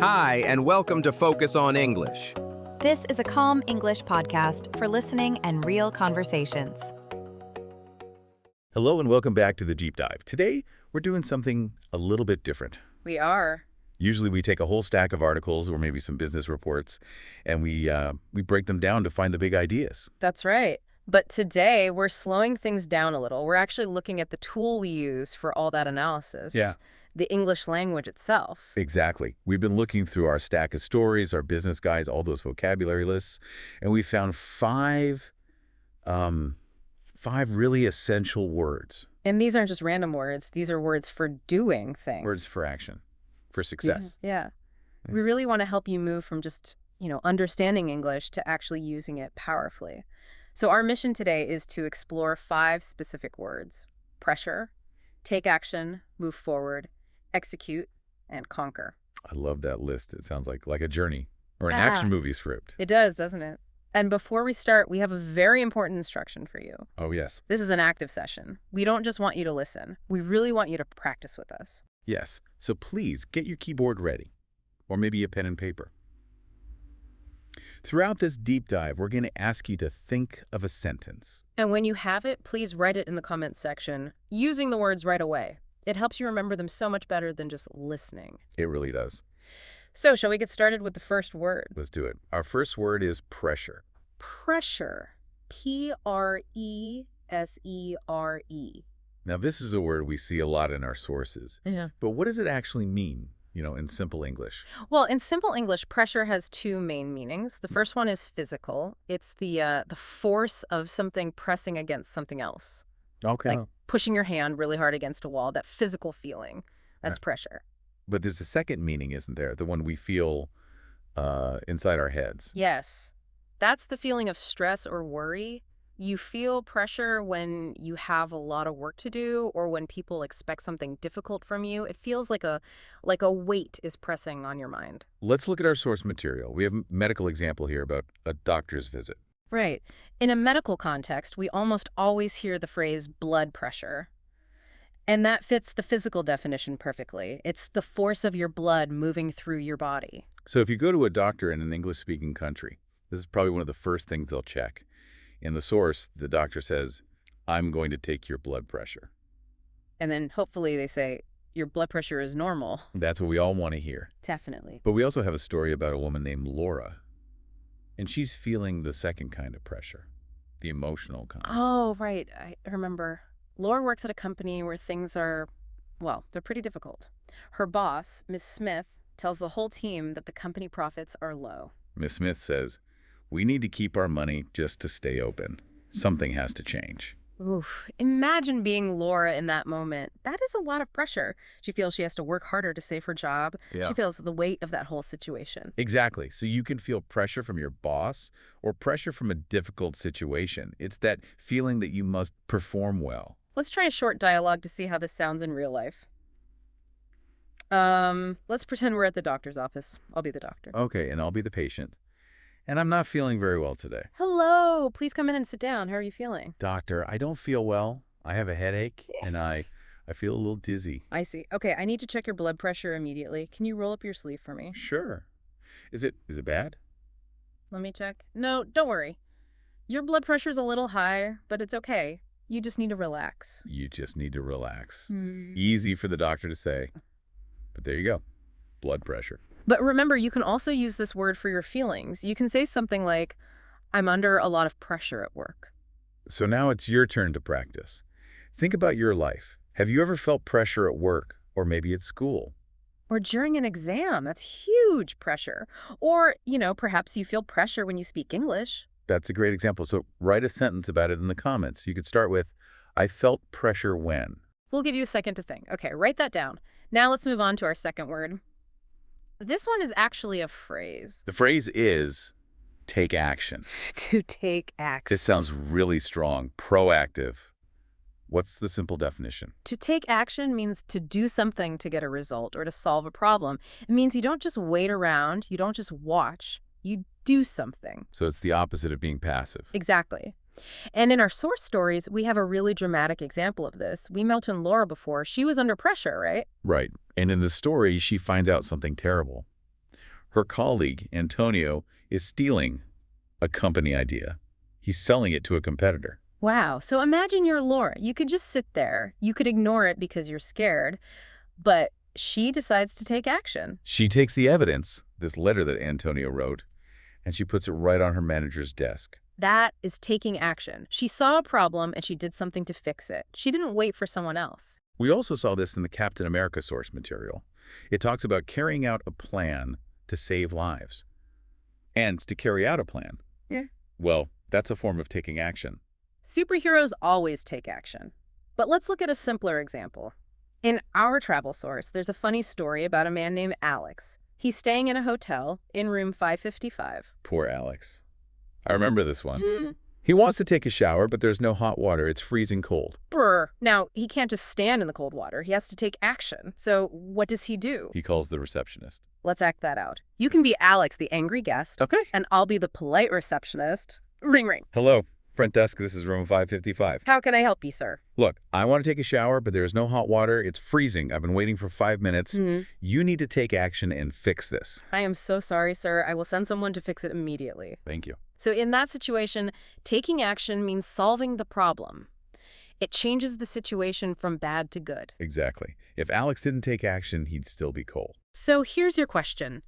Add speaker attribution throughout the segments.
Speaker 1: Hi, and welcome to Focus on English.
Speaker 2: This is a calm English podcast for listening and real conversations.
Speaker 3: Hello and welcome back to the Deep Dive. Today, we're doing something a little bit different.
Speaker 4: We are.
Speaker 3: Usually we take a whole stack of articles or maybe some business reports and we break them down to find the big ideas.
Speaker 4: That's right. But today, we're slowing things down a little. We're actually looking at the tool we use for all that analysis.
Speaker 3: Yeah.
Speaker 4: The English language itself.
Speaker 3: Exactly. We've been looking through our stack of stories, our business guides, all those vocabulary lists, and we found five really essential words.
Speaker 4: And these aren't just random words. These are words for doing things.
Speaker 3: Words for action, for success.
Speaker 4: Yeah. We really want to help you move from just, understanding English to actually using it powerfully. So our mission today is to explore 5 specific words: pressure, take action, move forward, execute, and conquer.
Speaker 3: I love that list. It sounds like a journey or an action movie script.
Speaker 4: It does, doesn't it? And before we start, we have a very important instruction for you.
Speaker 3: Oh, yes.
Speaker 4: This is an active session. We don't just want you to listen. We really want you to practice with us.
Speaker 3: Yes. So please get your keyboard ready, or maybe a pen and paper. Throughout this deep dive, we're going to ask you to think of a sentence.
Speaker 4: And when you have it, please write it in the comments section, using the words right away. It helps you remember them so much better than just listening.
Speaker 3: It really does.
Speaker 4: So, shall we get started with the first word?
Speaker 3: Let's do it. Our first word is pressure.
Speaker 4: Pressure. P-R-E-S-E-R-E.
Speaker 3: Now, this is a word we see a lot in our sources.
Speaker 4: Yeah.
Speaker 3: But what does it actually mean, in simple English?
Speaker 4: Well, in simple English, pressure has 2 main meanings. The first one is physical. It's the force of something pressing against something else.
Speaker 3: Okay.
Speaker 4: Like pushing your hand really hard against a wall, that physical feeling. That's pressure.
Speaker 3: But there's a second meaning, isn't there? The one we feel inside our heads.
Speaker 4: Yes. That's the feeling of stress or worry. You feel pressure when you have a lot of work to do or when people expect something difficult from you. It feels like a weight is pressing on your mind.
Speaker 3: Let's look at our source material. We have a medical example here about a doctor's visit.
Speaker 4: Right. In a medical context, we almost always hear the phrase blood pressure. And that fits the physical definition perfectly. It's the force of your blood moving through your body.
Speaker 3: So if you go to a doctor in an English-speaking country, this is probably one of the first things they'll check. In the source, the doctor says, "I'm going to take your blood pressure."
Speaker 4: And then hopefully they say, your blood pressure is normal.
Speaker 3: That's what we all want to hear.
Speaker 4: Definitely.
Speaker 3: But we also have a story about a woman named Laura. And she's feeling the second kind of pressure, the emotional kind.
Speaker 4: Oh, right. I remember. Laura works at a company where things are, well, they're pretty difficult. Her boss, Miss Smith, tells the whole team that the company profits are low.
Speaker 3: Miss Smith says, "We need to keep our money just to stay open. Something has to change."
Speaker 4: Oof. Imagine being Laura in that moment. That is a lot of pressure. She feels she has to work harder to save her job.
Speaker 3: Yeah.
Speaker 4: She feels the weight of that whole situation.
Speaker 3: Exactly. So you can feel pressure from your boss or pressure from a difficult situation. It's that feeling that you must perform well.
Speaker 4: Let's try a short dialogue to see how this sounds in real life. Let's pretend we're at the doctor's office. I'll be the doctor.
Speaker 3: Okay, and I'll be the patient. And I'm not feeling very well today.
Speaker 4: Hello. Please come in and sit down. How are you feeling?
Speaker 3: Doctor, I don't feel well. I have a headache, and I feel a little dizzy.
Speaker 4: I see. Okay, I need to check your blood pressure immediately. Can you roll up your sleeve for me?
Speaker 3: Sure. Is it bad?
Speaker 4: Let me check. No, don't worry. Your blood pressure's a little high, but it's okay. You just need to relax.
Speaker 3: You just need to relax. Easy for the doctor to say. But there you go. Blood pressure.
Speaker 4: But remember, you can also use this word for your feelings. You can say something like, "I'm under a lot of pressure at work."
Speaker 3: So now it's your turn to practice. Think about your life. Have you ever felt pressure at work or maybe at school?
Speaker 4: Or during an exam. That's huge pressure. Or, perhaps you feel pressure when you speak English.
Speaker 3: That's a great example. So write a sentence about it in the comments. You could start with, "I felt pressure when."
Speaker 4: We'll give you a second to think. Okay, write that down. Now let's move on to our second word. This one is actually a phrase.
Speaker 3: The phrase is take action.
Speaker 4: To take action.
Speaker 3: This sounds really strong, proactive. What's the simple definition?
Speaker 4: To take action means to do something to get a result or to solve a problem. It means you don't just wait around, you don't just watch, you do something.
Speaker 3: So it's the opposite of being passive.
Speaker 4: Exactly. And in our source stories, we have a really dramatic example of this. We mentioned Laura before. She was under pressure, right?
Speaker 3: Right. And in the story, she finds out something terrible. Her colleague, Antonio, is stealing a company idea. He's selling it to a competitor.
Speaker 4: Wow. So imagine you're Laura. You could just sit there. You could ignore it because you're scared. But she decides to take action.
Speaker 3: She takes the evidence, this letter that Antonio wrote, and she puts it right on her manager's desk.
Speaker 4: That is taking action. She saw a problem and she did something to fix it. She didn't wait for someone else.
Speaker 3: We also saw this in the Captain America source material. It talks about carrying out a plan to save lives. And to carry out a plan.
Speaker 4: Yeah.
Speaker 3: Well, that's a form of taking action.
Speaker 4: Superheroes always take action. But let's look at a simpler example. In our travel source, there's a funny story about a man named Alex. He's staying in a hotel in room 555.
Speaker 3: Poor Alex. I remember this one. He wants to take a shower, but there's no hot water. It's freezing cold.
Speaker 4: Brr. Now, he can't just stand in the cold water. He has to take action. So what does he do?
Speaker 3: He calls the receptionist.
Speaker 4: Let's act that out. You can be Alex, the angry guest.
Speaker 3: Okay.
Speaker 4: And I'll be the polite receptionist. Ring, ring.
Speaker 3: Hello. Front desk, this is room 555.
Speaker 4: How can I help you, sir?
Speaker 3: Look, I want to take a shower, but there's no hot water. It's freezing. I've been waiting for 5 minutes. You need to take action and fix this.
Speaker 4: I am so sorry, sir. I will send someone to fix it immediately.
Speaker 3: Thank you.
Speaker 4: So in that situation, taking action means solving the problem. It changes the situation from bad to good.
Speaker 3: Exactly. If Alex didn't take action, he'd still be cold.
Speaker 4: So here's your question.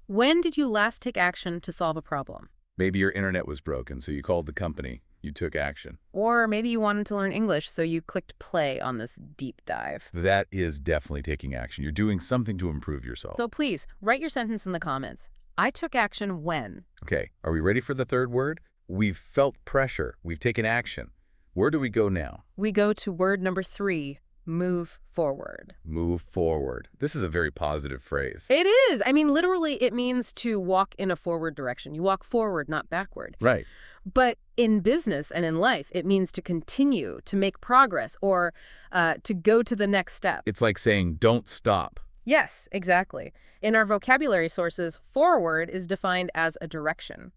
Speaker 4: When did you last take action to solve a problem?
Speaker 3: Maybe your internet was broken, so you called the company. You took action.
Speaker 4: Or maybe you wanted to learn English, so you clicked play on this deep dive.
Speaker 3: That is definitely taking action. You're doing something to improve yourself.
Speaker 4: So please, write your sentence in the comments. I took action when.
Speaker 3: Okay, are we ready for the third word? We've felt pressure. We've taken action. Where do we go now?
Speaker 4: We go to word number 3, move forward.
Speaker 3: Move forward. This is a very positive phrase.
Speaker 4: It is. I mean, literally, it means to walk in a forward direction. You walk forward, not backward.
Speaker 3: Right.
Speaker 4: But in business and in life, it means to continue, to make progress, or to go to the next step.
Speaker 3: It's like saying, don't stop.
Speaker 4: Yes, exactly. In our vocabulary sources, forward is defined as a direction.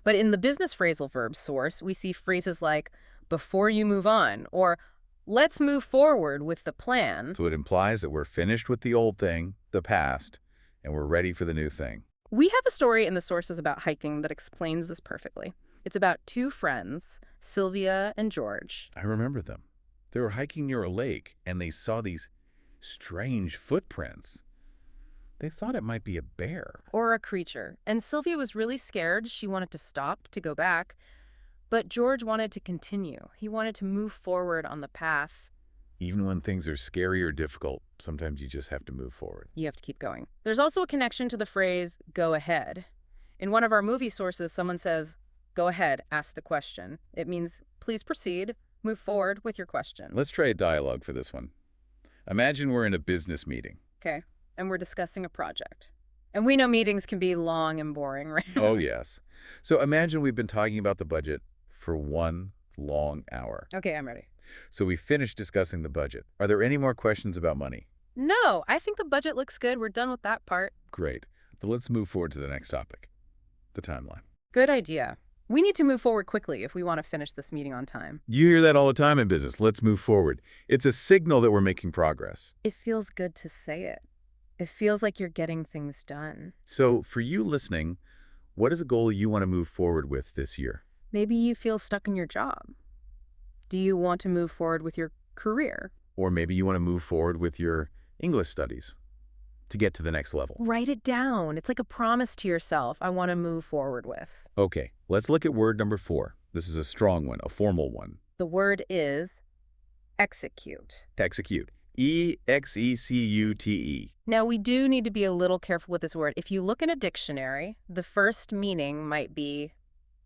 Speaker 4: But in the business phrasal verb source, we see phrases like, before you move on, or let's move forward with the plan.
Speaker 3: So it implies that we're finished with the old thing, the past, and we're ready for the new thing.
Speaker 4: We have a story in the sources about hiking that explains this perfectly. It's about 2 friends, Sylvia and George.
Speaker 3: I remember them. They were hiking near a lake, and they saw these strange footprints. They thought it might be a bear.
Speaker 4: Or a creature. And Sylvia was really scared. She wanted to stop, to go back. But George wanted to continue. He wanted to move forward on the path.
Speaker 3: Even when things are scary or difficult, sometimes you just have to move forward.
Speaker 4: You have to keep going. There's also a connection to the phrase, go ahead. In one of our movie sources, someone says, go ahead, ask the question. It means, please proceed, move forward with your question.
Speaker 3: Let's try a dialogue for this one. Imagine we're in a business meeting.
Speaker 4: Okay, and we're discussing a project. And we know meetings can be long and boring, right?
Speaker 3: Oh, yes. So imagine we've been talking about the budget for 1 long hour.
Speaker 4: Okay, I'm ready.
Speaker 3: So we finished discussing the budget. Are there any more questions about money?
Speaker 4: No, I think the budget looks good. We're done with that part.
Speaker 3: Great. But let's move forward to the next topic, the timeline.
Speaker 4: Good idea. We need to move forward quickly if we want to finish this meeting on time.
Speaker 3: You hear that all the time in business. Let's move forward. It's a signal that we're making progress.
Speaker 4: It feels good to say it. It feels like you're getting things done.
Speaker 3: So for you listening, what is a goal you want to move forward with this year?
Speaker 4: Maybe you feel stuck in your job. Do you want to move forward with your career?
Speaker 3: Or maybe you want to move forward with your English studies to get to the next level.
Speaker 4: Write it down. It's like a promise to yourself I want to move forward with.
Speaker 3: Okay, let's look at word number 4. This is a strong one, a formal one.
Speaker 4: The word is execute.
Speaker 3: To execute. E-X-E-C-U-T-E.
Speaker 4: Now, we do need to be a little careful with this word. If you look in a dictionary, the first meaning might be,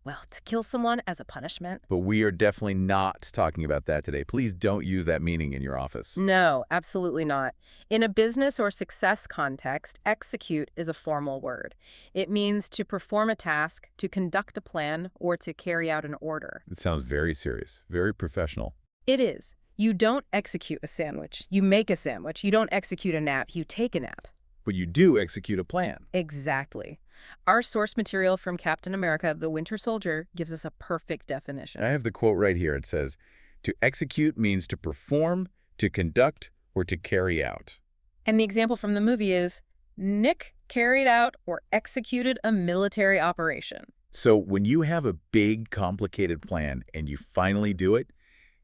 Speaker 4: well, to kill someone as a punishment.
Speaker 3: But we are definitely not talking about that today. Please don't use that meaning in your office.
Speaker 4: No, absolutely not. In a business or success context, execute is a formal word. It means to perform a task, to conduct a plan, or to carry out an order.
Speaker 3: It sounds very serious, very professional.
Speaker 4: It is. You don't execute a sandwich. You make a sandwich. You don't execute a nap. You take a nap.
Speaker 3: But you do execute a plan.
Speaker 4: Exactly. Our source material from Captain America, the Winter Soldier, gives us a perfect definition.
Speaker 3: I have the quote right here. It says, to execute means to perform, to conduct, or to carry out.
Speaker 4: And the example from the movie is, Nick carried out or executed a military operation.
Speaker 3: So when you have a big, complicated plan and you finally do it,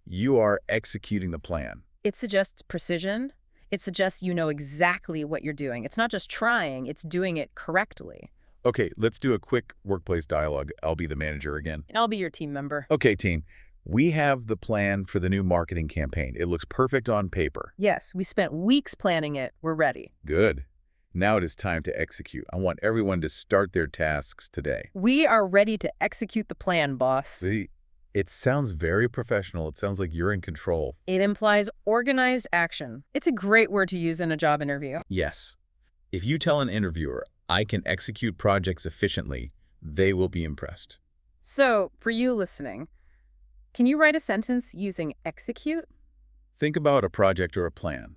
Speaker 3: you are executing the plan.
Speaker 4: It suggests precision. It suggests you know exactly what you're doing. It's not just trying, it's doing it correctly.
Speaker 3: Okay, let's do a quick workplace dialogue. I'll be the manager again.
Speaker 4: And I'll be your team member.
Speaker 3: Okay, team. We have the plan for the new marketing campaign. It looks perfect on paper.
Speaker 4: Yes, we spent weeks planning it. We're ready.
Speaker 3: Good. Now it is time to execute. I want everyone to start their tasks today.
Speaker 4: We are ready to execute the plan, boss.
Speaker 3: It sounds very professional. It sounds like you're in control.
Speaker 4: It implies organized action. It's a great word to use in a job interview.
Speaker 3: Yes. If you tell an interviewer, I can execute projects efficiently, they will be impressed.
Speaker 4: So, for you listening, can you write a sentence using execute?
Speaker 3: Think about a project or a plan.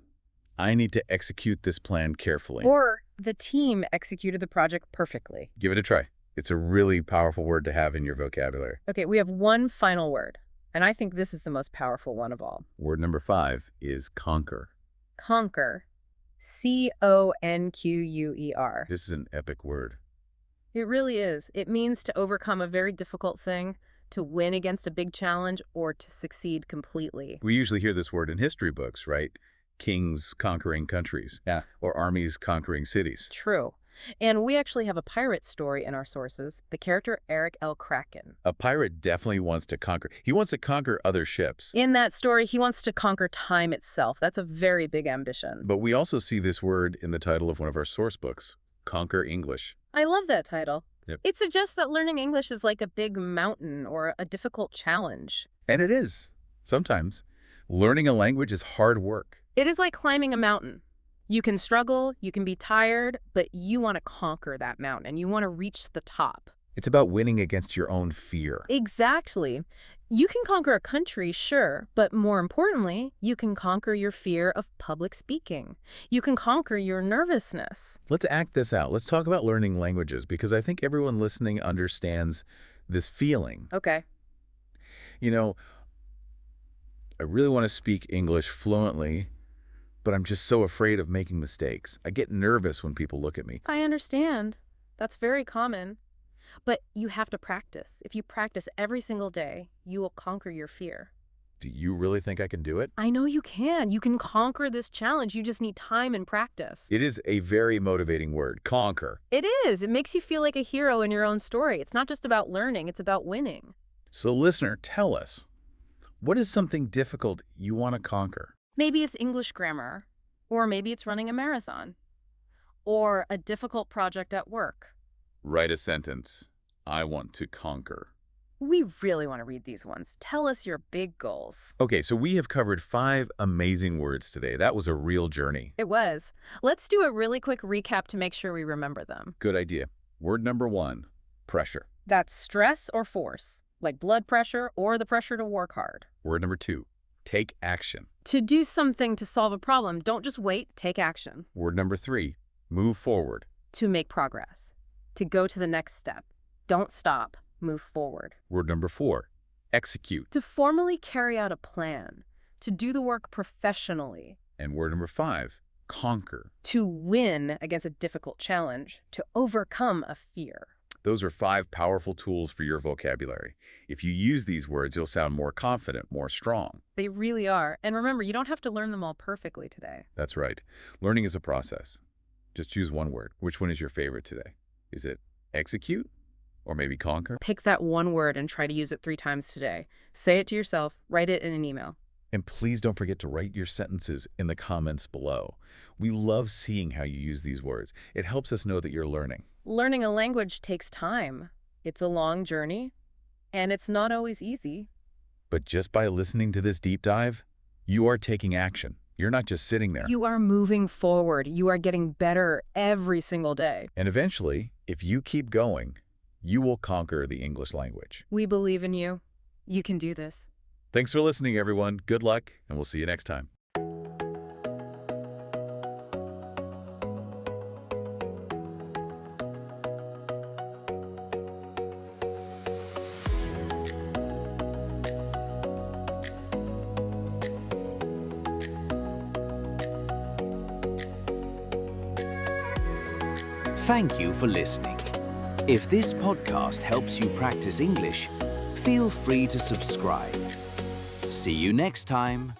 Speaker 3: I need to execute this plan carefully.
Speaker 4: Or the team executed the project perfectly.
Speaker 3: Give it a try. It's a really powerful word to have in your vocabulary.
Speaker 4: Okay, we have one final word, and I think this is the most powerful one of all.
Speaker 3: Word number 5 is conquer.
Speaker 4: Conquer. Conquer.
Speaker 3: This is an epic word.
Speaker 4: It really is. It means to overcome a very difficult thing, to win against a big challenge, or to succeed completely.
Speaker 3: We usually hear this word in history books, right? Kings conquering countries.
Speaker 4: Yeah.
Speaker 3: Or armies conquering cities.
Speaker 4: True. And we actually have a pirate story in our sources, the character Eric L. Kraken.
Speaker 3: A pirate definitely wants to conquer. He wants to conquer other ships.
Speaker 4: In that story, he wants to conquer time itself. That's a very big ambition.
Speaker 3: But we also see this word in the title of one of our source books, Conquer English.
Speaker 4: I love that title.
Speaker 3: Yep.
Speaker 4: It suggests that learning English is like a big mountain or a difficult challenge.
Speaker 3: And it is. Sometimes. Learning a language is hard work.
Speaker 4: It is like climbing a mountain. You can struggle, you can be tired, but you want to conquer that mountain. You want to reach the top.
Speaker 3: It's about winning against your own fear.
Speaker 4: Exactly. You can conquer a country, sure, but more importantly, you can conquer your fear of public speaking. You can conquer your nervousness.
Speaker 3: Let's act this out. Let's talk about learning languages, because I think everyone listening understands this feeling.
Speaker 4: Okay.
Speaker 3: You know, I really want to speak English fluently, but I'm just so afraid of making mistakes. I get nervous when people look at me.
Speaker 4: I understand. That's very common. But you have to practice. If you practice every single day, you will conquer your fear.
Speaker 3: Do you really think I can do it?
Speaker 4: I know you can. You can conquer this challenge. You just need time and practice.
Speaker 3: It is a very motivating word, conquer.
Speaker 4: It is. It makes you feel like a hero in your own story. It's not just about learning. It's about winning.
Speaker 3: So listener, tell us, what is something difficult you want to conquer?
Speaker 4: Maybe it's English grammar, or maybe it's running a marathon, or a difficult project at work.
Speaker 3: Write a sentence. I want to conquer.
Speaker 4: We really want to read these ones. Tell us your big goals.
Speaker 3: Okay, so we have covered 5 amazing words today. That was a real journey.
Speaker 4: It was. Let's do a really quick recap to make sure we remember them.
Speaker 3: Good idea. Word number 1, pressure.
Speaker 4: That's stress or force, like blood pressure or the pressure to work hard.
Speaker 3: Word number 2, take action.
Speaker 4: To do something to solve a problem, don't just wait, take action.
Speaker 3: Word number 3, move forward.
Speaker 4: To make progress. To go to the next step. Don't stop, move forward.
Speaker 3: Word number 4, execute.
Speaker 4: To formally carry out a plan. To do the work professionally.
Speaker 3: And word number 5, conquer.
Speaker 4: To win against a difficult challenge. To overcome a fear.
Speaker 3: Those are 5 powerful tools for your vocabulary. If you use these words, you'll sound more confident, more strong.
Speaker 4: They really are. And remember, you don't have to learn them all perfectly today.
Speaker 3: That's right. Learning is a process. Just choose one word. Which one is your favorite today? Is it execute or maybe conquer?
Speaker 4: Pick that one word and try to use it 3 times today. Say it to yourself. Write it in an email.
Speaker 3: And please don't forget to write your sentences in the comments below. We love seeing how you use these words. It helps us know that you're learning.
Speaker 4: Learning a language takes time. It's a long journey, and it's not always easy.
Speaker 3: But just by listening to this deep dive, you are taking action. You're not just sitting there.
Speaker 4: You are moving forward. You are getting better every single day.
Speaker 3: And eventually, if you keep going, you will conquer the English language.
Speaker 4: We believe in you. You can do this.
Speaker 3: Thanks for listening, everyone. Good luck, and we'll see you next time.
Speaker 5: Thank you for listening. If this podcast helps you practice English, feel free to subscribe. See you next time.